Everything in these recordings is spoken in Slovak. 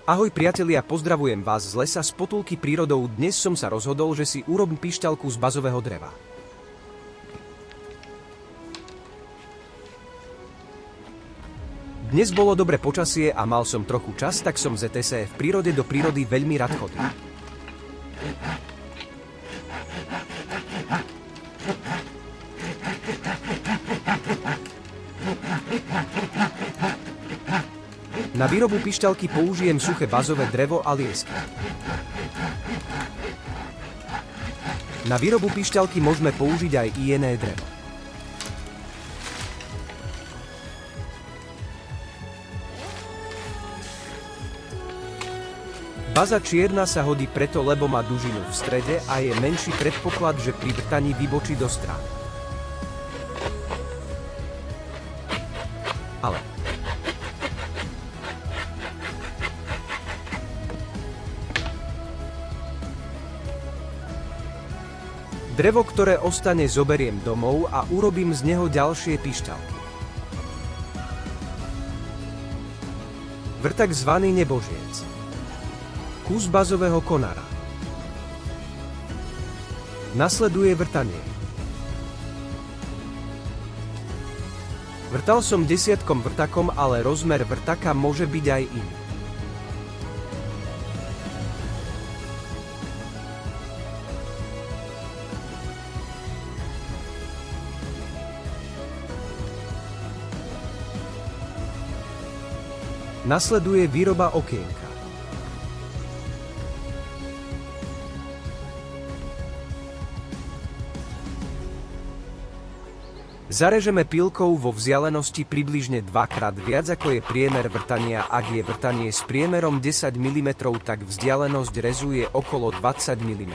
Ahoj priatelia, pozdravujem vás z lesa s potulky prírodou. Dnes som sa rozhodol, že si urobím pišťalku z bazového dreva. Dnes bolo dobré počasie a mal som trochu čas, tak som ZTC v prírode do prírody veľmi rád chodil. Na výrobu pišťalky použijem suché bazové drevo a liesky. Na výrobu pišťalky môžeme použiť aj iné drevo. Baza čierna sa hodí preto, lebo má dužinu v strede a je menší predpoklad, že pri vrtaní vybočí do strán. Ale drevo, ktoré ostane, zoberiem domov a urobím z neho ďalšie pišťalky. Vrtak zvaný Nebožiec. Kus bazového konára. Nasleduje vrtanie. Vrtal som desiatkom vrtakom, ale rozmer vrtaka môže byť aj iný. Nasleduje výroba okienka. Zarežeme pilkou vo vzdialenosti približne dvakrát viac ako je priemer vrtania. Ak je vrtanie s priemerom 10 mm, tak vzdialenosť rezu je okolo 20 mm.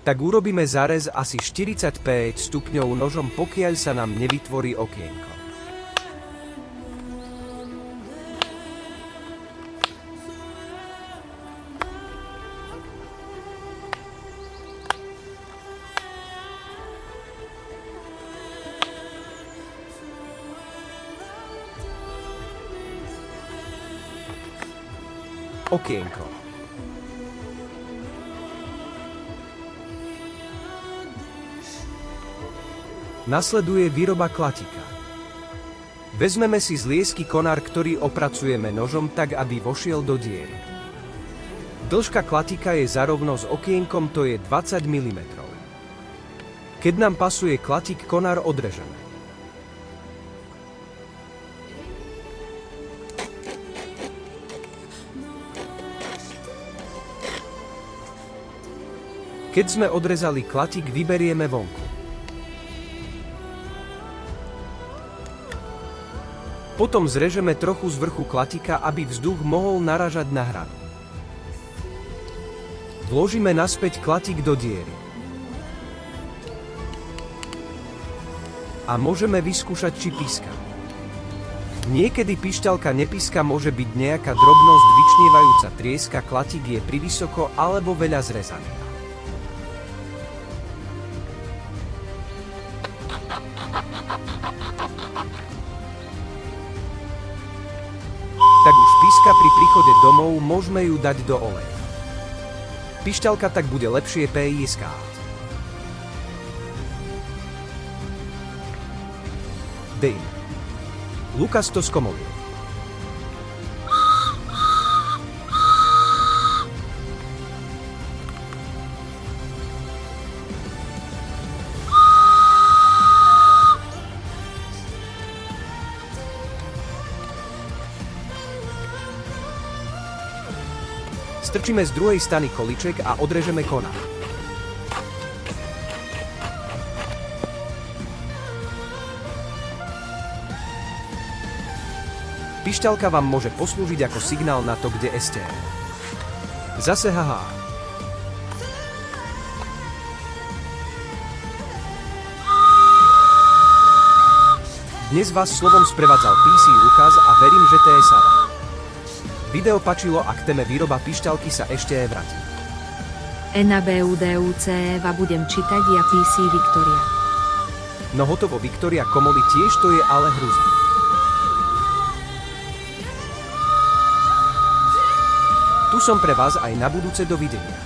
Tak urobíme zarez asi 45 stupňov nožom, pokiaľ sa nám nevytvorí okienko. Okienko. Nasleduje výroba klatika. Vezmeme si z liesky konár, ktorý opracujeme nožom tak, aby vošiel do diery. Dĺžka klatika je zarovno s okienkom, to je 20 mm. Keď nám pasuje klatik, konár odrežeme. Keď sme odrezali klatik, vyberieme vonku. Potom zrežeme trochu z vrchu klatika, aby vzduch mohol naražať na hranu. Vložíme naspäť klatik do diery. A môžeme vyskúšať, či píska. Niekedy pišťalka nepíska, môže byť nejaká drobnosť vyčnievajúca trieska, klatik je privysoko alebo veľa zrezaný. Tak už píska pri príchode domov, môžeme ju dať do oleja. Pišťalka tak bude lepšie pískať. Dejme. Lukas to skomolil. Strčíme z druhej strany kolíček a odrežeme konár. Pišťalka vám môže poslúžiť ako signál na to, kde ste. Zase haha. Dnes vás slovom sprevádzal PC Lukas a verím, že to je Sara. Video páčilo, ak téme výroba pišťalky sa ešte aj vráti. NABUDUCEVA budem čítať ja PC Viktoria. No hotovo, Viktória Komoli, tiež to je ale hruzný. Tu som pre vás aj na budúce, dovidenia.